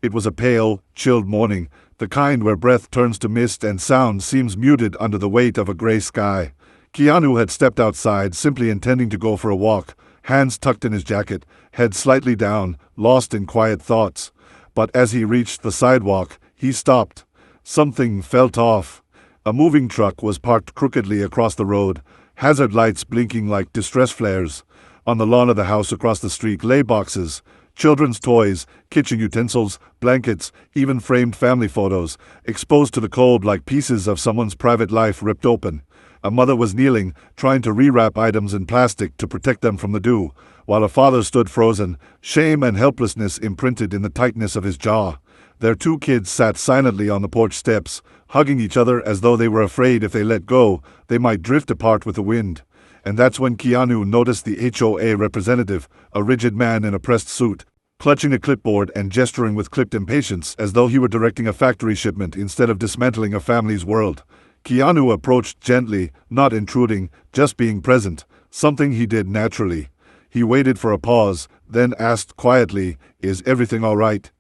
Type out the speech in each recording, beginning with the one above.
It was a pale, chilled morning, the kind where breath turns to mist and sound seems muted under the weight of a gray sky. Keanu had stepped outside, simply intending to go for a walk, hands tucked in his jacket, head slightly down, lost in quiet thoughts. But as he reached the sidewalk, he stopped. Something felt off. A moving truck was parked crookedly across the road, hazard lights blinking like distress flares. On the lawn of the house across the street lay boxes, children's toys, kitchen utensils, blankets, even framed family photos, exposed to the cold like pieces of someone's private life ripped open. A mother was kneeling, trying to rewrap items in plastic to protect them from the dew, while a father stood frozen, shame and helplessness imprinted in the tightness of his jaw. Their 2 kids sat silently on the porch steps, hugging each other as though they were afraid if they let go, they might drift apart with the wind. And that's when Keanu noticed the HOA representative, a rigid man in a pressed suit, clutching a clipboard and gesturing with clipped impatience as though he were directing a factory shipment instead of dismantling a family's world. Keanu approached gently, not intruding, just being present, something he did naturally. He waited for a pause, then asked quietly, "Is everything all right?"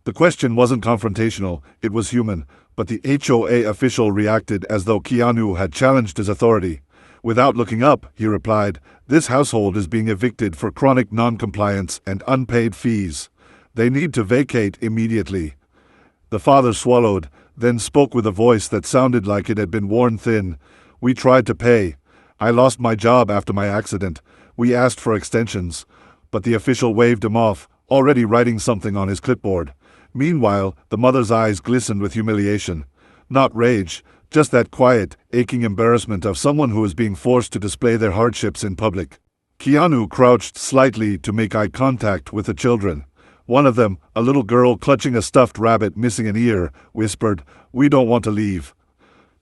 The question wasn't confrontational, it was human, but the HOA official reacted as though Keanu had challenged his authority. Without looking up, he replied, "This household is being evicted for chronic non-compliance and unpaid fees. They need to vacate immediately." The father swallowed, then spoke with a voice that sounded like it had been worn thin. "We tried to pay. I lost my job after my accident. We asked for extensions." But the official waved him off, already writing something on his clipboard. Meanwhile, the mother's eyes glistened with humiliation. Not rage, just that quiet, aching embarrassment of someone who is being forced to display their hardships in public. Keanu crouched slightly to make eye contact with the children. One of them, a little girl clutching a stuffed rabbit missing an ear, whispered, "We don't want to leave."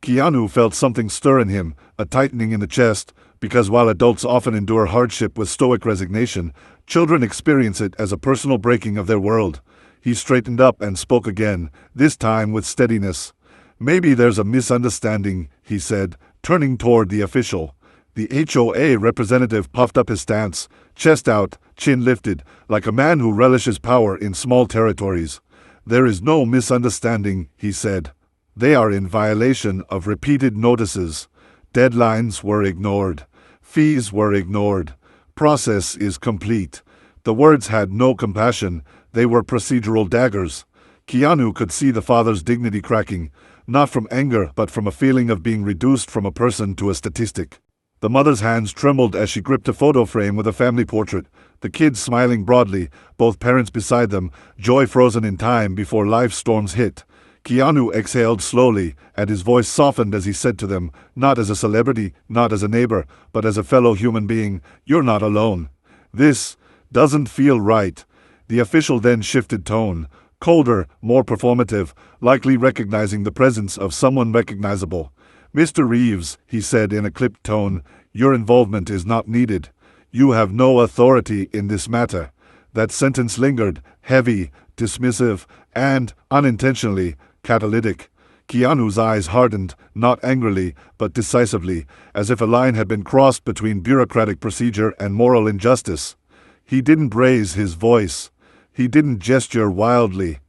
Keanu felt something stir in him, a tightening in the chest, because while adults often endure hardship with stoic resignation, children experience it as a personal breaking of their world. He straightened up and spoke again, this time with steadiness. "Maybe there's a misunderstanding," he said, turning toward the official. The HOA representative puffed up his stance, chest out, chin lifted, like a man who relishes power in small territories. "There is no misunderstanding," he said. "They are in violation of repeated notices. Deadlines were ignored. Fees were ignored. Process is complete." The words had no compassion, they were procedural daggers. Keanu could see the father's dignity cracking, not from anger but from a feeling of being reduced from a person to a statistic. The mother's hands trembled as she gripped a photo frame with a family portrait, the kids smiling broadly, both parents beside them, joy frozen in time before life's storms hit. Keanu exhaled slowly, and his voice softened as he said to them, not as a celebrity, not as a neighbor, but as a fellow human being, "You're not alone. This doesn't feel right." The official then shifted tone, colder, more performative, likely recognizing the presence of someone recognizable. "Mr. Reeves," he said in a clipped tone, "your involvement is not needed. You have no authority in this matter." That sentence lingered, heavy, dismissive, and, unintentionally, catalytic. Keanu's eyes hardened, not angrily, but decisively, as if a line had been crossed between bureaucratic procedure and moral injustice. He didn't raise his voice. He didn't gesture wildly.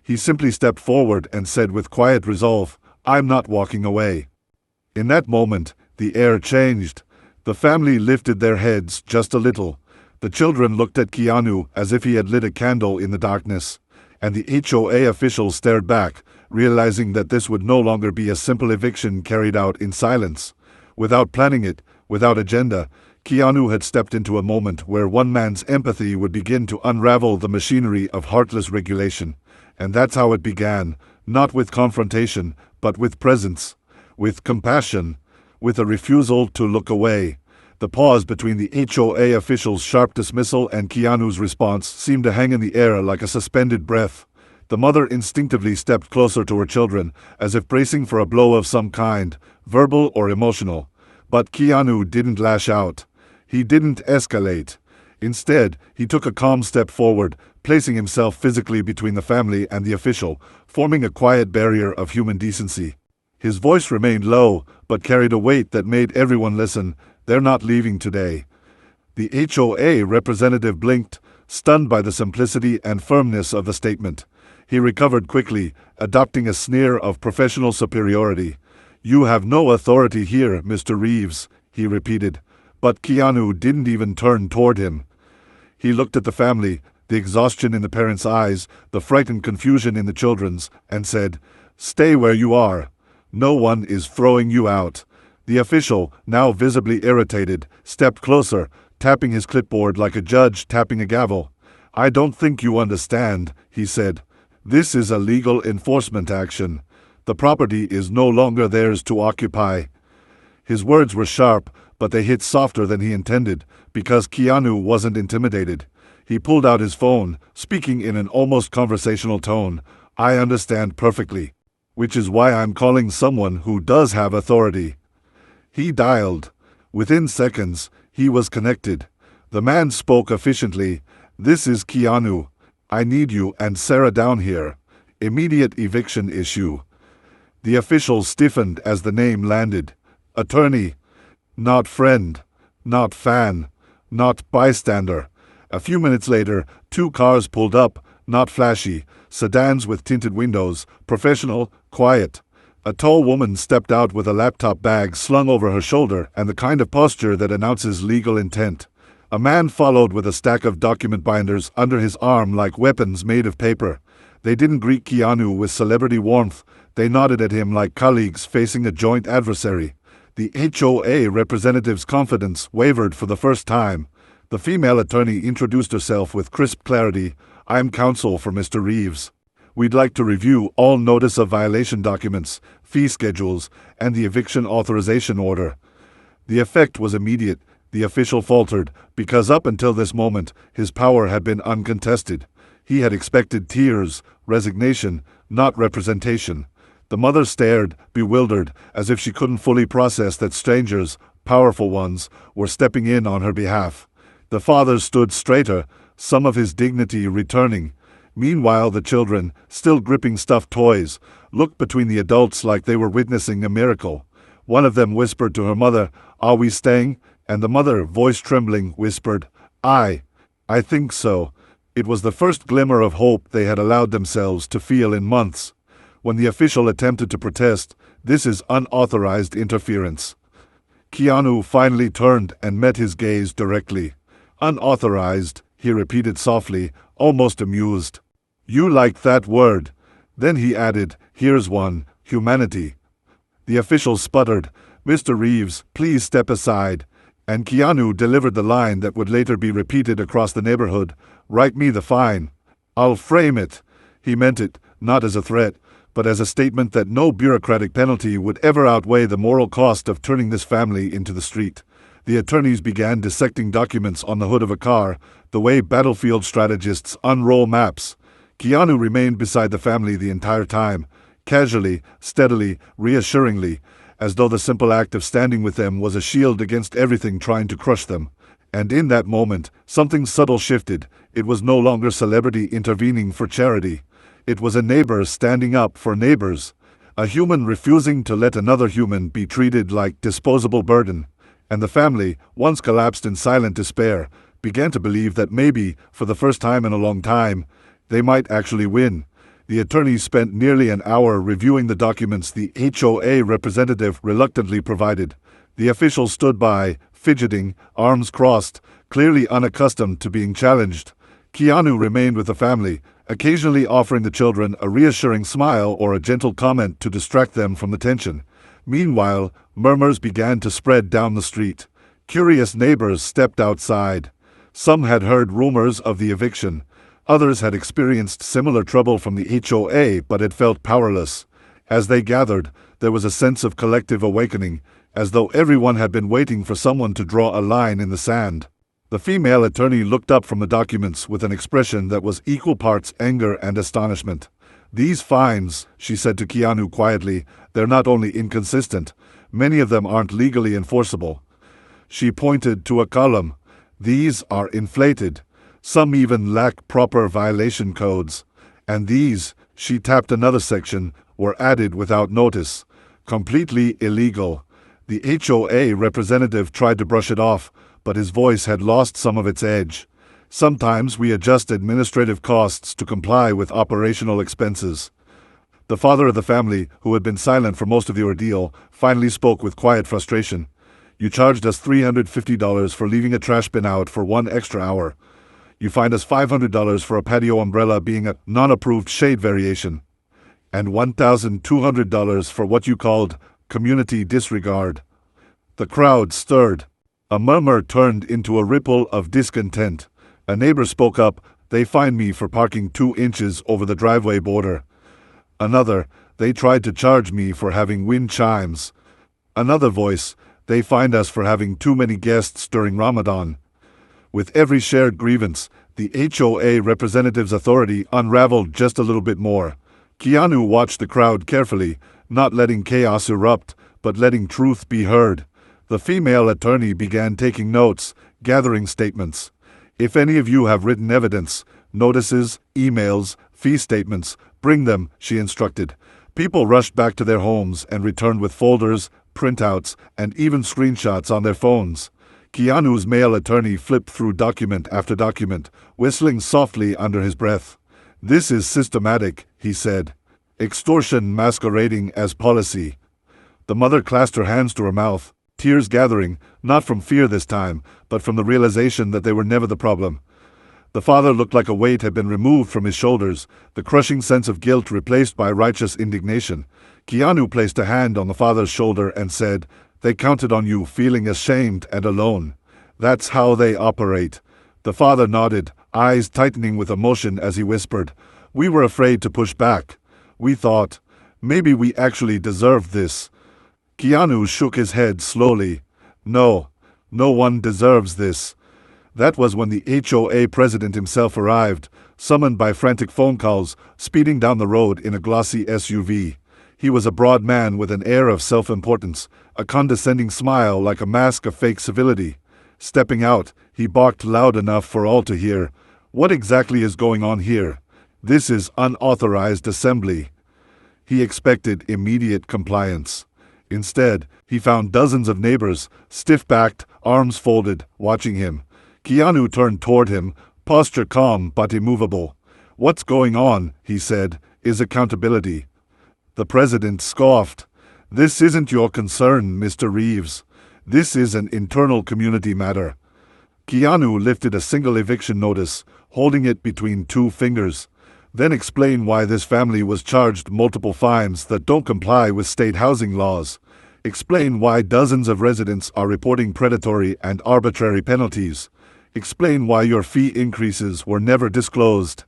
He simply stepped forward and said with quiet resolve, "I'm not walking away." In that moment, the air changed. The family lifted their heads just a little. The children looked at Keanu as if he had lit a candle in the darkness. And the HOA official stared back, realizing that this would no longer be a simple eviction carried out in silence. Without planning it, without agenda, Keanu had stepped into a moment where one man's empathy would begin to unravel the machinery of heartless regulation. And that's how it began, not with confrontation, but with presence, with compassion, with a refusal to look away. The pause between the HOA official's sharp dismissal and Keanu's response seemed to hang in the air like a suspended breath. The mother instinctively stepped closer to her children, as if bracing for a blow of some kind, verbal or emotional. But Keanu didn't lash out. He didn't escalate. Instead, he took a calm step forward, placing himself physically between the family and the official, forming a quiet barrier of human decency. His voice remained low, but carried a weight that made everyone listen. "They're not leaving today." The HOA representative blinked, stunned by the simplicity and firmness of the statement. He recovered quickly, adopting a sneer of professional superiority. "You have no authority here, Mr. Reeves," he repeated. But Keanu didn't even turn toward him. He looked at the family, the exhaustion in the parents' eyes, the frightened confusion in the children's, and said, "Stay where you are. No one is throwing you out." The official, now visibly irritated, stepped closer, tapping his clipboard like a judge tapping a gavel. "I don't think you understand," he said. "This is a legal enforcement action. The property is no longer theirs to occupy." His words were sharp, but they hit softer than he intended, because Keanu wasn't intimidated. He pulled out his phone, speaking in an almost conversational tone. "I understand perfectly. Which is why I'm calling someone who does have authority." He dialed. Within seconds, he was connected. The man spoke efficiently. "This is Keanu. I need you and Sarah down here. Immediate eviction issue." The official stiffened as the name landed. Attorney. Not friend. Not fan. Not bystander. A few minutes later, 2 cars pulled up, not flashy, sedans with tinted windows, professional, quiet. A tall woman stepped out with a laptop bag slung over her shoulder and the kind of posture that announces legal intent. A man followed with a stack of document binders under his arm like weapons made of paper. They didn't greet Keanu with celebrity warmth. They nodded at him like colleagues facing a joint adversary. The HOA representative's confidence wavered for the first time. The female attorney introduced herself with crisp clarity. "I'm counsel for Mr. Reeves. We'd like to review all notice of violation documents, fee schedules, and the eviction authorization order." The effect was immediate. The official faltered, because up until this moment, his power had been uncontested. He had expected tears, resignation, not representation. The mother stared, bewildered, as if she couldn't fully process that strangers, powerful ones, were stepping in on her behalf. The father stood straighter, some of his dignity returning. Meanwhile, the children, still gripping stuffed toys, looked between the adults like they were witnessing a miracle. One of them whispered to her mother, "Are we staying?" And the mother, voice trembling, whispered, I think so." It was the first glimmer of hope they had allowed themselves to feel in months. When the official attempted to protest, "This is unauthorized interference," Keanu finally turned and met his gaze directly. "Unauthorized," he repeated softly, almost amused. "You like that word." Then he added, "Here's one, humanity." The official sputtered, "Mr. Reeves, please step aside." And Keanu delivered the line that would later be repeated across the neighborhood, "Write me the fine. I'll frame it." He meant it, not as a threat, but as a statement that no bureaucratic penalty would ever outweigh the moral cost of turning this family into the street. The attorneys began dissecting documents on the hood of a car, the way battlefield strategists unroll maps. Keanu remained beside the family the entire time, casually, steadily, reassuringly, as though the simple act of standing with them was a shield against everything trying to crush them. And in that moment, something subtle shifted. It was no longer celebrity intervening for charity. It was a neighbor standing up for neighbors. A human refusing to let another human be treated like disposable burden. And the family, once collapsed in silent despair, began to believe that maybe, for the first time in a long time, they might actually win. The attorneys spent nearly an hour reviewing the documents the HOA representative reluctantly provided. The official stood by, fidgeting, arms crossed, clearly unaccustomed to being challenged. Keanu remained with the family, occasionally offering the children a reassuring smile or a gentle comment to distract them from the tension. Meanwhile, murmurs began to spread down the street. Curious neighbors stepped outside. Some had heard rumors of the eviction. Others had experienced similar trouble from the HOA but had felt powerless. As they gathered, there was a sense of collective awakening, as though everyone had been waiting for someone to draw a line in the sand. The female attorney looked up from the documents with an expression that was equal parts anger and astonishment. "These fines," she said to Keanu quietly, "they're not only inconsistent, many of them aren't legally enforceable." She pointed to a column. "These are inflated. Some even lack proper violation codes. And these," she tapped another section, "were added without notice. Completely illegal." The HOA representative tried to brush it off, but his voice had lost some of its edge. Sometimes we adjust administrative costs to comply with operational expenses. The father of the family, who had been silent for most of the ordeal, finally spoke with quiet frustration. You charged us $350 for leaving a trash bin out for 1 extra hour. You fined us $500 for a patio umbrella being a non-approved shade variation. And $1,200 for what you called community disregard. The crowd stirred. A murmur turned into a ripple of discontent. A neighbor spoke up, "They fined me for parking 2 inches over the driveway border." Another, "They tried to charge me for having wind chimes." Another voice, "They fined us for having too many guests during Ramadan." With every shared grievance, the HOA representative's authority unraveled just a little bit more. Keanu watched the crowd carefully, not letting chaos erupt, but letting truth be heard. The female attorney began taking notes, gathering statements. "If any of you have written evidence, notices, emails, fee statements, bring them," she instructed. People rushed back to their homes and returned with folders, printouts, and even screenshots on their phones. Keanu's male attorney flipped through document after document, whistling softly under his breath. "This is systematic," he said. "Extortion masquerading as policy." The mother clasped her hands to her mouth, tears gathering, not from fear this time, but from the realization that they were never the problem. The father looked like a weight had been removed from his shoulders, the crushing sense of guilt replaced by righteous indignation. Keanu placed a hand on the father's shoulder and said, "They counted on you feeling ashamed and alone. That's how they operate." The father nodded, eyes tightening with emotion as he whispered, "We were afraid to push back. We thought, maybe we actually deserved this." Keanu shook his head slowly. "No, no one deserves this." That was when the HOA president himself arrived, summoned by frantic phone calls, speeding down the road in a glossy SUV. He was a broad man with an air of self-importance, a condescending smile like a mask of fake civility. Stepping out, he barked loud enough for all to hear, "What exactly is going on here? This is unauthorized assembly." He expected immediate compliance. Instead, he found dozens of neighbors, stiff-backed, arms folded, watching him. Keanu turned toward him, posture calm but immovable. "What's going on," he said, "is accountability." The president scoffed. "This isn't your concern, Mr. Reeves. This is an internal community matter." Keanu lifted a single eviction notice, holding it between 2 fingers. "Then explain why this family was charged multiple fines that don't comply with state housing laws. Explain why dozens of residents are reporting predatory and arbitrary penalties. Explain why your fee increases were never disclosed."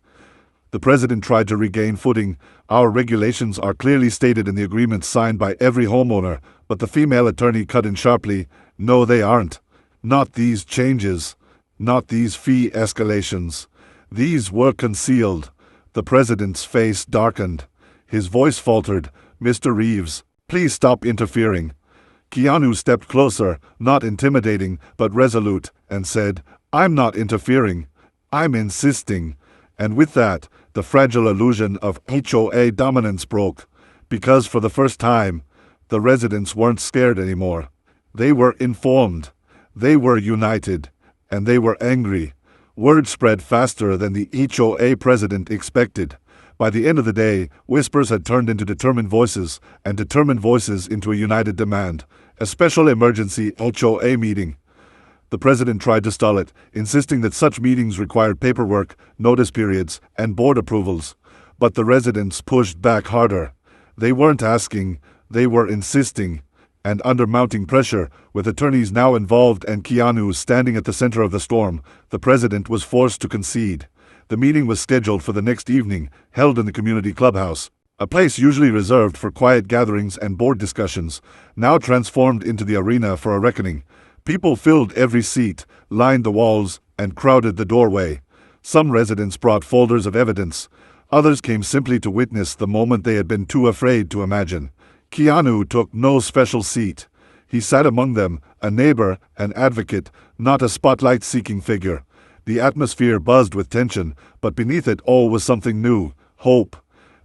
The president tried to regain footing. "Our regulations are clearly stated in the agreements signed by every homeowner," but the female attorney cut in sharply. "No, they aren't. Not these changes. Not these fee escalations. These were concealed." The president's face darkened. His voice faltered. "Mr. Reeves, please stop interfering." Keanu stepped closer, not intimidating, but resolute, and said, "I'm not interfering. I'm insisting." And with that, the fragile illusion of HOA dominance broke, because for the first time, the residents weren't scared anymore. They were informed. They were united. And they were angry. Word spread faster than the HOA president expected. By the end of the day, whispers had turned into determined voices, and determined voices into a united demand. A special emergency HOA meeting. The president tried to stall it, insisting that such meetings required paperwork, notice periods, and board approvals. But the residents pushed back harder. They weren't asking, they were insisting. And under mounting pressure, with attorneys now involved and Keanu standing at the center of the storm, the president was forced to concede. The meeting was scheduled for the next evening, held in the community clubhouse, a place usually reserved for quiet gatherings and board discussions, now transformed into the arena for a reckoning. People filled every seat, lined the walls, and crowded the doorway. Some residents brought folders of evidence. Others came simply to witness the moment they had been too afraid to imagine. Keanu took no special seat. He sat among them, a neighbor, an advocate, not a spotlight-seeking figure. The atmosphere buzzed with tension, but beneath it all was something new, hope.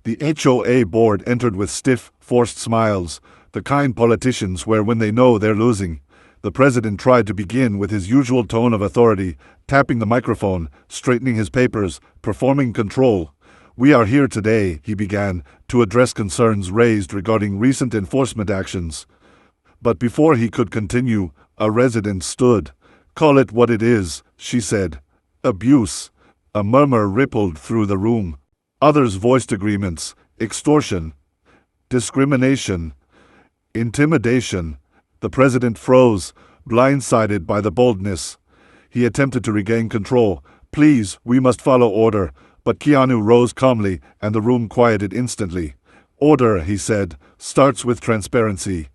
The HOA board entered with stiff, forced smiles, the kind politicians wear when they know they're losing. The president tried to begin with his usual tone of authority, tapping the microphone, straightening his papers, performing control. "We are here today," he began, "to address concerns raised regarding recent enforcement actions." But before he could continue, a resident stood. "Call it what it is," she said. "Abuse." A murmur rippled through the room. Others voiced agreements. Extortion. Discrimination. Intimidation. The president froze, blindsided by the boldness. He attempted to regain control. "Please, we must follow order." But Keanu rose calmly, and the room quieted instantly. "Order," he said, "starts with transparency."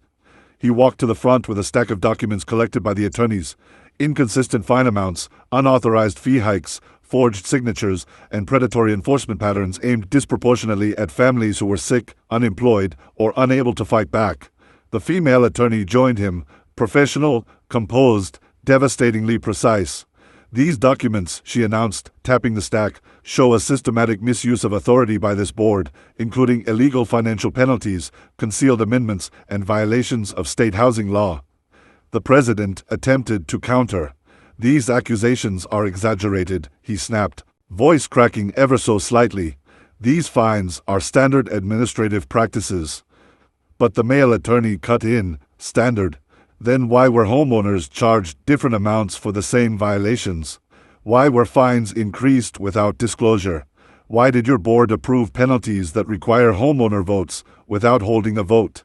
He walked to the front with a stack of documents collected by the attorneys. Inconsistent fine amounts, unauthorized fee hikes, forged signatures, and predatory enforcement patterns aimed disproportionately at families who were sick, unemployed, or unable to fight back. The female attorney joined him, professional, composed, devastatingly precise. "These documents," she announced, tapping the stack, "show a systematic misuse of authority by this board, including illegal financial penalties, concealed amendments, and violations of state housing law." The president attempted to counter. "These accusations are exaggerated," he snapped, voice cracking ever so slightly. "These fines are standard administrative practices." But the male attorney cut in. "Standard? Then why were homeowners charged different amounts for the same violations? Why were fines increased without disclosure? Why did your board approve penalties that require homeowner votes without holding a vote?"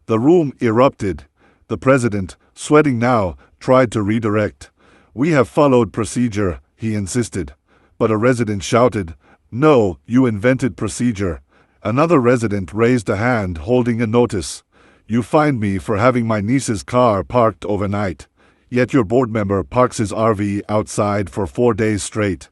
The room erupted. The president, sweating now, tried to redirect. "We have followed procedure," he insisted. But a resident shouted, "No, you invented procedure." Another resident raised a hand holding a notice. "You fined me for having my niece's car parked overnight. Yet your board member parks his RV outside for 4 days straight."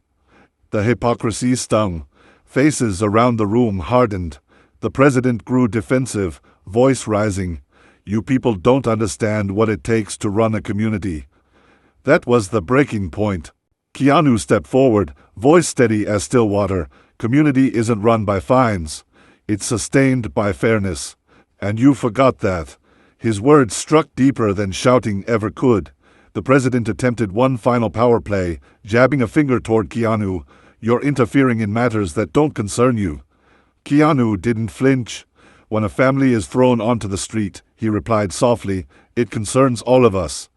The hypocrisy stung. Faces around the room hardened. The president grew defensive, voice rising. "You people don't understand what it takes to run a community." That was the breaking point. Keanu stepped forward, voice steady as still water. "Community isn't run by fines. It's sustained by fairness. And you forgot that." His words struck deeper than shouting ever could. The president attempted one final power play, jabbing a finger toward Keanu. "You're interfering in matters that don't concern you." Keanu didn't flinch. "When a family is thrown onto the street," he replied softly, "it concerns all of us."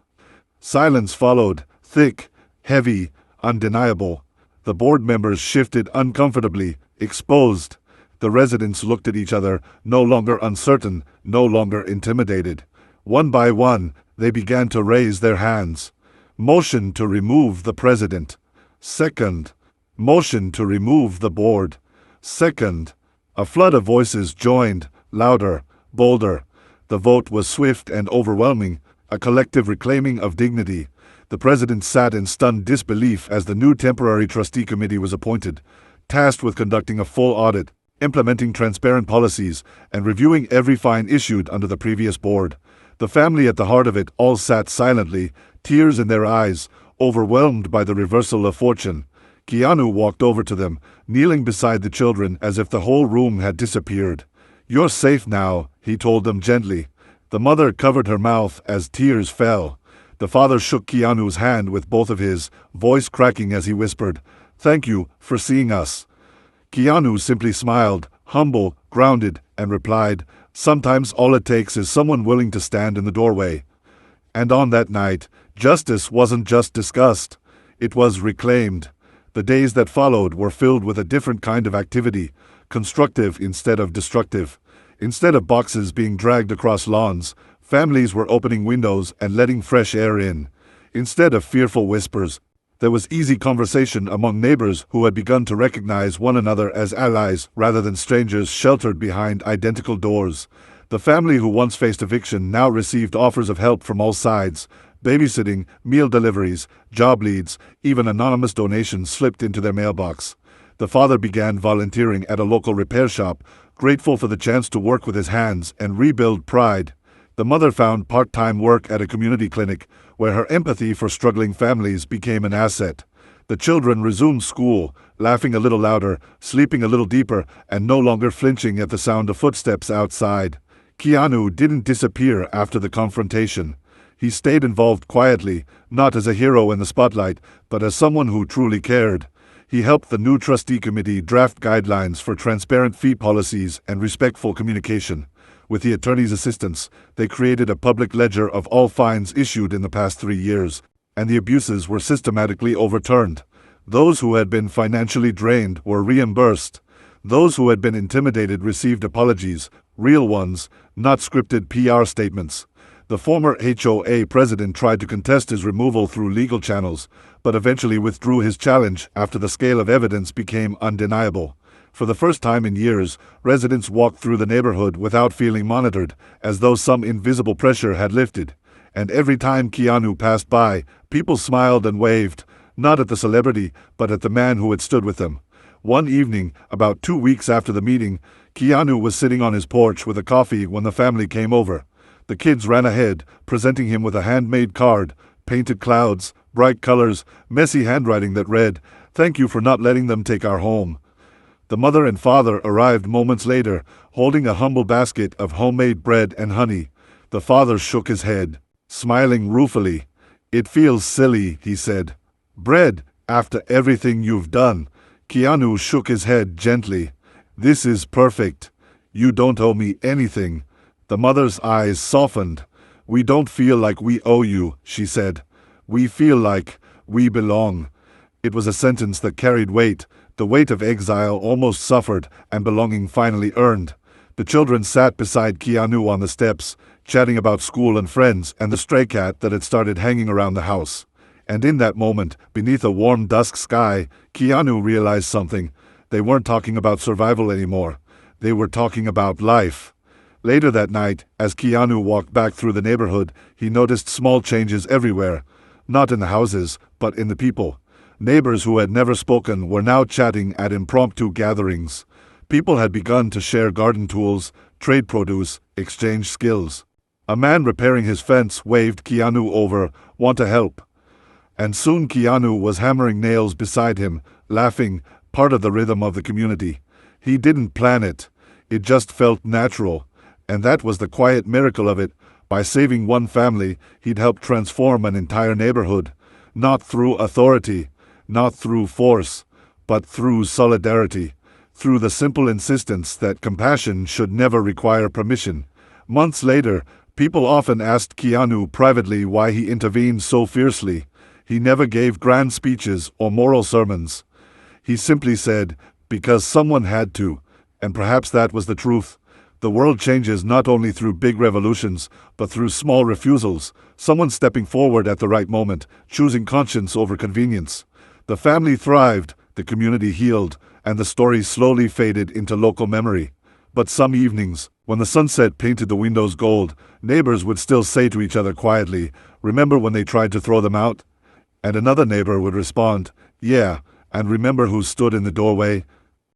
Silence followed, thick, heavy, undeniable. The board members shifted uncomfortably, exposed. The residents looked at each other, no longer uncertain, no longer intimidated. One by one, they began to raise their hands. Motion to remove the president. Second. Motion to remove the board. Second. A flood of voices joined, louder, bolder. The vote was swift and overwhelming, a collective reclaiming of dignity. The president sat in stunned disbelief as the new temporary trustee committee was appointed, tasked with conducting a full audit, implementing transparent policies, and reviewing every fine issued under the previous board. The family at the heart of it all sat silently, tears in their eyes, overwhelmed by the reversal of fortune. Keanu walked over to them, kneeling beside the children as if the whole room had disappeared. "You're safe now," he told them gently. The mother covered her mouth as tears fell. The father shook Keanu's hand with both of his, voice cracking as he whispered, "Thank you for seeing us." Keanu simply smiled, humble, grounded, and replied, "Sometimes all it takes is someone willing to stand in the doorway." And on that night, justice wasn't just discussed, it was reclaimed. The days that followed were filled with a different kind of activity, constructive instead of destructive. Instead of boxes being dragged across lawns, families were opening windows and letting fresh air in. Instead of fearful whispers, there was easy conversation among neighbors who had begun to recognize one another as allies rather than strangers sheltered behind identical doors. The family who once faced eviction now received offers of help from all sides. Babysitting, meal deliveries, job leads, even anonymous donations slipped into their mailbox. The father began volunteering at a local repair shop, grateful for the chance to work with his hands and rebuild pride. The mother found part-time work at a community clinic, where her empathy for struggling families became an asset. The children resumed school, laughing a little louder, sleeping a little deeper, and no longer flinching at the sound of footsteps outside. Keanu didn't disappear after the confrontation. He stayed involved quietly, not as a hero in the spotlight, but as someone who truly cared. He helped the new trustee committee draft guidelines for transparent fee policies and respectful communication. With the attorney's assistance, they created a public ledger of all fines issued in the past 3 years, and the abuses were systematically overturned. Those who had been financially drained were reimbursed. Those who had been intimidated received apologies, real ones, not scripted PR statements. The former HOA president tried to contest his removal through legal channels, but eventually withdrew his challenge after the scale of evidence became undeniable. For the first time in years, residents walked through the neighborhood without feeling monitored, as though some invisible pressure had lifted. And every time Keanu passed by, people smiled and waved, not at the celebrity, but at the man who had stood with them. One evening, about 2 weeks after the meeting, Keanu was sitting on his porch with a coffee when the family came over. The kids ran ahead, presenting him with a handmade card, painted clouds, bright colors, messy handwriting that read, "Thank you for not letting them take our home." The mother and father arrived moments later, holding a humble basket of homemade bread and honey. The father shook his head, smiling ruefully. "It feels silly," he said. "Bread, after everything you've done." Keanu shook his head gently. "This is perfect. You don't owe me anything." The mother's eyes softened. "We don't feel like we owe you," she said. "We feel like we belong." It was a sentence that carried weight, the weight of exile almost suffered and belonging finally earned. The children sat beside Keanu on the steps, chatting about school and friends and the stray cat that had started hanging around the house. And in that moment, beneath a warm dusk sky, Keanu realized something. They weren't talking about survival anymore. They were talking about life. Later that night, as Keanu walked back through the neighborhood, he noticed small changes everywhere. Not in the houses, but in the people. Neighbors who had never spoken were now chatting at impromptu gatherings. People had begun to share garden tools, trade produce, exchange skills. A man repairing his fence waved Keanu over, "Want to help?" And soon Keanu was hammering nails beside him, laughing, part of the rhythm of the community. He didn't plan it. It just felt natural. And that was the quiet miracle of it. By saving one family, he'd helped transform an entire neighborhood. Not through authority, not through force, but through solidarity. Through the simple insistence that compassion should never require permission. Months later, people often asked Keanu privately why he intervened so fiercely. He never gave grand speeches or moral sermons. He simply said, because someone had to. And perhaps that was the truth. The world changes not only through big revolutions, but through small refusals, someone stepping forward at the right moment, choosing conscience over convenience. The family thrived, the community healed, and the story slowly faded into local memory. But some evenings, when the sunset painted the windows gold, neighbors would still say to each other quietly, "Remember when they tried to throw them out?" And another neighbor would respond, "Yeah, and remember who stood in the doorway?"